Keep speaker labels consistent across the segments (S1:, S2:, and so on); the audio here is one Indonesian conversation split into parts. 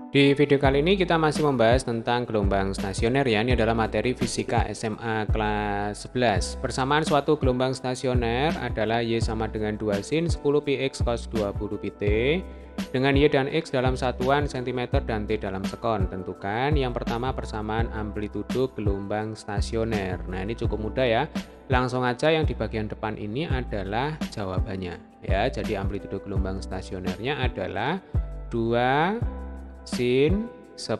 S1: Di video kali ini kita masih membahas tentang gelombang stasioner ya. Ini adalah materi fisika SMA kelas 11. Persamaan suatu gelombang stasioner adalah Y sama dengan 2 sin 10 px cos 20 pt dengan Y dan X dalam satuan cm dan T dalam sekon. Tentukan yang pertama persamaan amplitudo gelombang stasioner. Nah, ini cukup mudah ya. Langsung aja yang di bagian depan ini adalah jawabannya ya. Jadi amplitudo gelombang stasionernya adalah 2 sin 10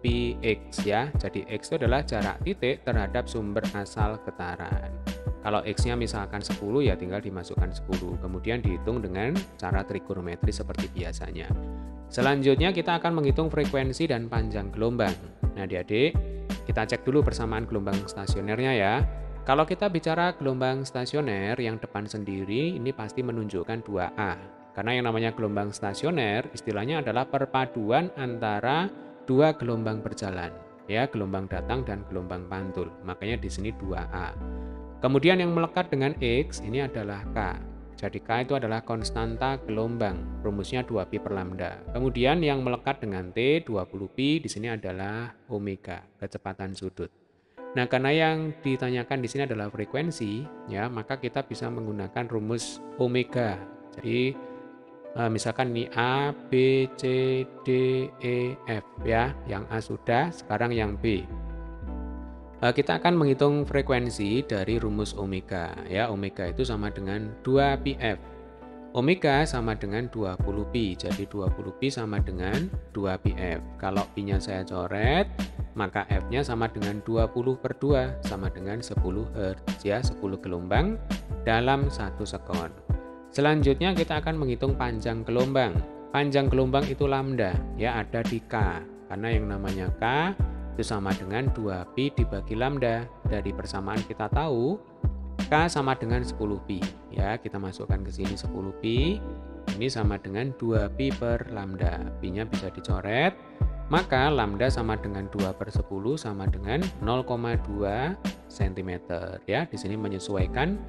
S1: px ya. Jadi X itu adalah jarak titik terhadap sumber asal getaran. Kalau X-nya misalkan 10 ya tinggal dimasukkan 10. Kemudian dihitung dengan cara trigonometri seperti biasanya. Selanjutnya kita akan menghitung frekuensi dan panjang gelombang. Nah, adik-adik, kita cek dulu persamaan gelombang stasionernya ya. Kalau kita bicara gelombang stasioner yang depan sendiri ini pasti menunjukkan 2A. Karena yang namanya gelombang stasioner istilahnya adalah perpaduan antara dua gelombang berjalan, ya, gelombang datang dan gelombang pantul. Makanya di sini 2A. Kemudian yang melekat dengan X ini adalah K. Jadi K itu adalah konstanta gelombang, rumusnya 2pi per lambda. Kemudian yang melekat dengan T 20pi di sini adalah omega, kecepatan sudut. Nah, karena yang ditanyakan di sini adalah frekuensi, ya, maka kita bisa menggunakan rumus omega. Jadi misalkan ini A, B, C, D, E, F ya. Yang A sudah, sekarang yang B. Kita akan menghitung frekuensi dari rumus omega ya. Omega itu sama dengan 2πf. Omega sama dengan 20pi. Jadi 20pi sama dengan 2πf. Kalau pi-nya saya coret, maka F-nya sama dengan 20 per 2 sama dengan 10 Hz ya, 10 gelombang dalam 1 sekon. Selanjutnya kita akan menghitung panjang gelombang. Panjang gelombang itu lambda, ya, ada di K. Karena yang namanya K itu sama dengan 2pi dibagi lambda. Dari persamaan kita tahu K sama dengan 10pi. Ya, kita masukkan ke sini 10pi. Ini sama dengan 2pi per lambda. Pi-nya bisa dicoret. Maka lambda sama dengan 2 per 10 sama dengan 0,2 cm. Ya, di sini menyesuaikan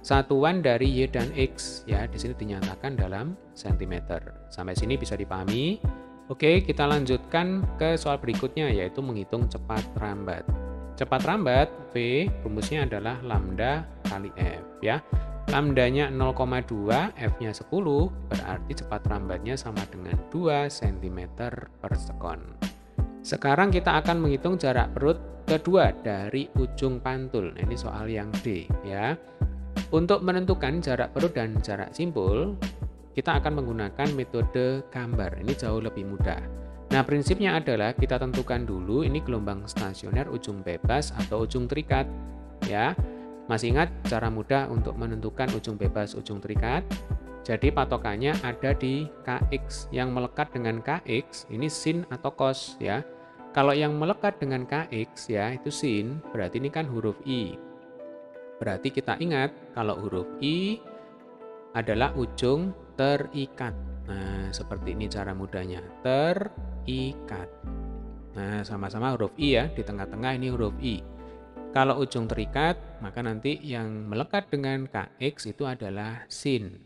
S1: satuan dari Y dan X ya, di sini dinyatakan dalam cm. Sampai sini bisa dipahami. Oke, kita lanjutkan ke soal berikutnya yaitu menghitung cepat rambat. Cepat rambat V rumusnya adalah lambda kali F ya. Lambdanya 0,2, F-nya 10, berarti cepat rambatnya sama dengan 2 cm per sekon. Sekarang kita akan menghitung jarak perut kedua dari ujung pantul. Nah, ini soal yang D ya. Untuk menentukan jarak perut dan jarak simpul, kita akan menggunakan metode gambar. Ini jauh lebih mudah. Nah, prinsipnya adalah kita tentukan dulu ini gelombang stasioner ujung bebas atau ujung terikat. Ya, masih ingat cara mudah untuk menentukan ujung bebas, ujung terikat? Jadi patokannya ada di Kx. Yang melekat dengan Kx ini sin atau cos ya. Kalau yang melekat dengan Kx ya itu sin, berarti ini kan huruf I. Berarti kita ingat kalau huruf I adalah ujung terikat. Nah, seperti ini cara mudahnya. Terikat. Nah, sama-sama huruf I ya. Di tengah-tengah ini huruf I. Kalau ujung terikat, maka nanti yang melekat dengan Kx itu adalah sin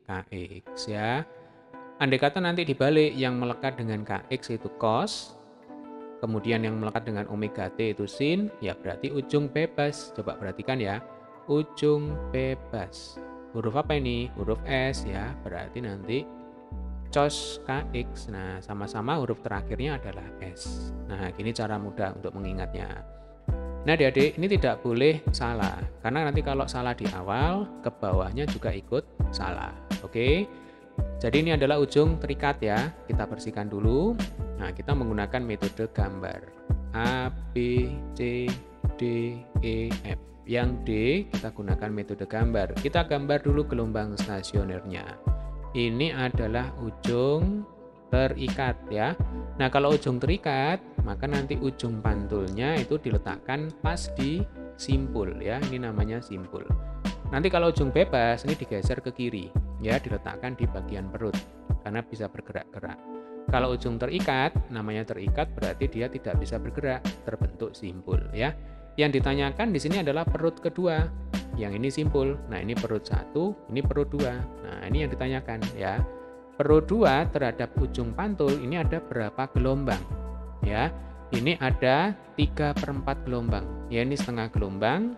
S1: Kx ya. Andai kata nanti dibalik, yang melekat dengan Kx itu cos, kemudian yang melekat dengan omega T itu sin, ya berarti ujung bebas. Coba perhatikan ya. Ujung bebas. Huruf apa ini? Huruf S ya. Berarti nanti cos Kx. Nah, sama-sama huruf terakhirnya adalah S. Nah, gini cara mudah untuk mengingatnya. Nah, adik-adik, ini tidak boleh salah. Karena nanti kalau salah di awal, ke bawahnya juga ikut salah. Oke? Jadi ini adalah ujung terikat ya. Kita bersihkan dulu. Nah, kita menggunakan metode gambar. A, B, C, D, E, F. Yang D kita gunakan metode gambar. Kita gambar dulu gelombang stasionernya. Ini adalah ujung terikat ya. Nah, kalau ujung terikat, maka nanti ujung pantulnya itu diletakkan pas di simpul ya. Ini namanya simpul. Nanti kalau ujung bebas ini digeser ke kiri ya, diletakkan di bagian perut karena bisa bergerak-gerak. Kalau ujung terikat, namanya terikat berarti dia tidak bisa bergerak, terbentuk simpul ya. Yang ditanyakan di sini adalah perut kedua. Yang ini simpul. Nah, ini perut 1, ini perut 2. Nah, ini yang ditanyakan ya. perut 2 terhadap ujung pantul ini ada berapa gelombang? Ya, ini ada 3/4 gelombang. Ya, ini setengah gelombang,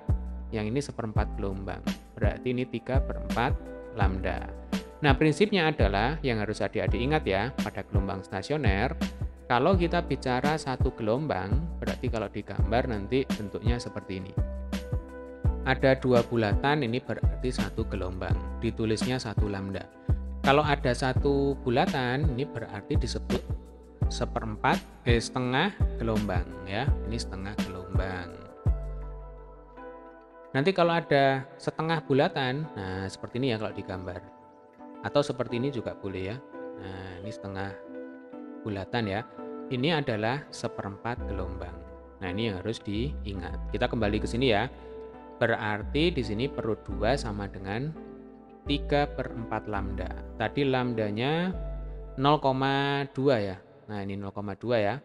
S1: yang ini 1/4 gelombang. Berarti ini 3/4 lambda. Nah, prinsipnya adalah yang harus adik-adik ingat ya, pada gelombang stasioner, kalau kita bicara satu gelombang, berarti kalau digambar nanti bentuknya seperti ini. Ada 2 bulatan, ini berarti satu gelombang. Ditulisnya 1 lambda. Kalau ada 1 bulatan, ini berarti disebut setengah gelombang ya. Ini setengah gelombang. Nanti kalau ada setengah bulatan, nah seperti ini ya kalau digambar. Atau seperti ini juga boleh ya. Nah, ini setengah bulatan ya. Ini adalah 1/4 gelombang. Nah, ini yang harus diingat. Kita kembali ke sini ya. Berarti di sini perut 2 sama dengan 3/4 lambda. Tadi lambdanya 0,2 ya. Nah, ini 0,2 ya.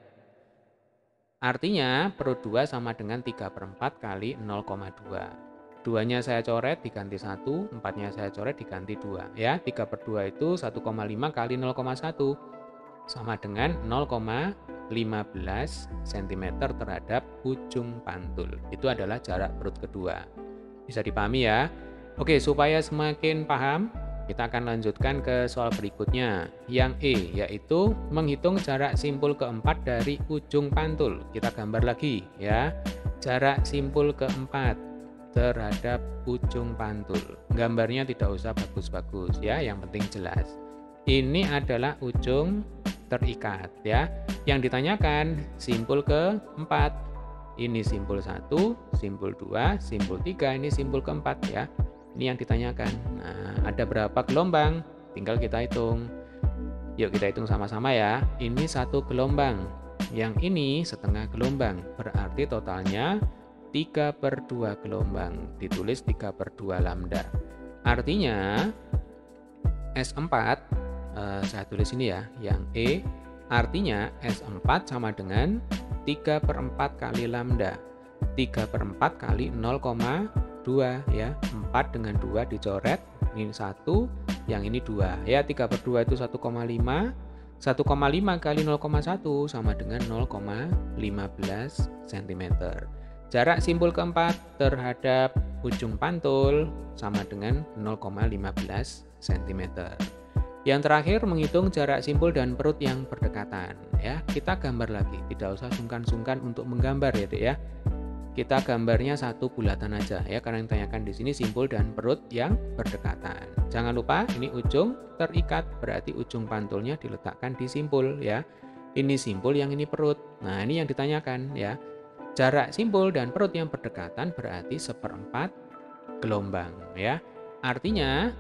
S1: Artinya perut 2 sama dengan 3/4 kali 0,2. 2-nya saya coret diganti 1, 4-nya saya coret diganti 2. Ya, 3/2 itu 1,5 kali 0,1 sama dengan 0,15 cm terhadap ujung pantul. Itu adalah jarak perut kedua. Bisa dipahami ya? Oke, supaya semakin paham, kita akan lanjutkan ke soal berikutnya. Yang E, yaitu menghitung jarak simpul keempat dari ujung pantul. Kita gambar lagi ya. Jarak simpul keempat terhadap ujung pantul. Gambarnya tidak usah bagus-bagus ya, yang penting jelas. Ini adalah ujung terikat ya. Yang ditanyakan simpul keempat. Ini simpul 1, simpul 2, simpul 3, ini simpul keempat ya. Ini yang ditanyakan. Nah, ada berapa gelombang? Tinggal kita hitung. Yuk kita hitung sama-sama ya. Ini 1 gelombang. Yang ini setengah gelombang. Berarti totalnya 3/2 gelombang. Ditulis 3/2 lambda. Artinya S4, saya tulis ini ya, yang E. Artinya S4 sama dengan 3/4 kali lambda. 3/4 kali 0,2 ya. 4 dengan 2 dicoret. Ini 1, yang ini 2. Ya, 3/2 itu 1,5. 1,5 kali 0,1 sama dengan 0,15 cm. Jarak simpul keempat terhadap ujung pantul sama dengan 0,15 cm. Yang terakhir menghitung jarak simpul dan perut yang berdekatan ya. Kita gambar lagi, tidak usah sungkan-sungkan untuk menggambar ya, Dek ya. Kita gambarnya satu bulatan aja ya, karena yang ditanyakan di sini simpul dan perut yang berdekatan. Jangan lupa ini ujung terikat, berarti ujung pantulnya diletakkan di simpul ya. Ini simpul, yang ini perut. Nah, ini yang ditanyakan ya. Jarak simpul dan perut yang berdekatan berarti 1/4 gelombang ya. Artinya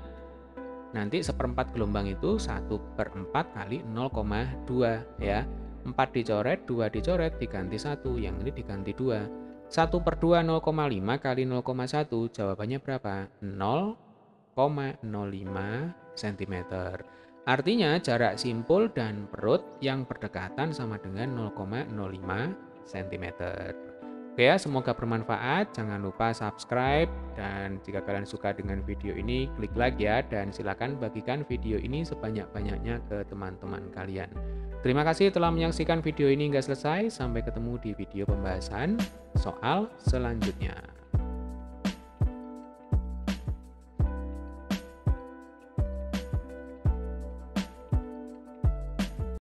S1: nanti 1/4 gelombang itu 1/4 kali 0,2 ya. 4 dicoret, 2 dicoret, diganti 1, yang ini diganti 2. 1/2 0,5 kali 0,1, jawabannya berapa? 0,05 cm. Artinya jarak simpul dan perut yang berdekatan sama dengan 0,05 cm. Oke ya, semoga bermanfaat. Jangan lupa subscribe, dan jika kalian suka dengan video ini, klik like ya, dan silakan bagikan video ini sebanyak-banyaknya ke teman-teman kalian. Terima kasih telah menyaksikan video ini hingga selesai. Sampai ketemu di video pembahasan soal selanjutnya.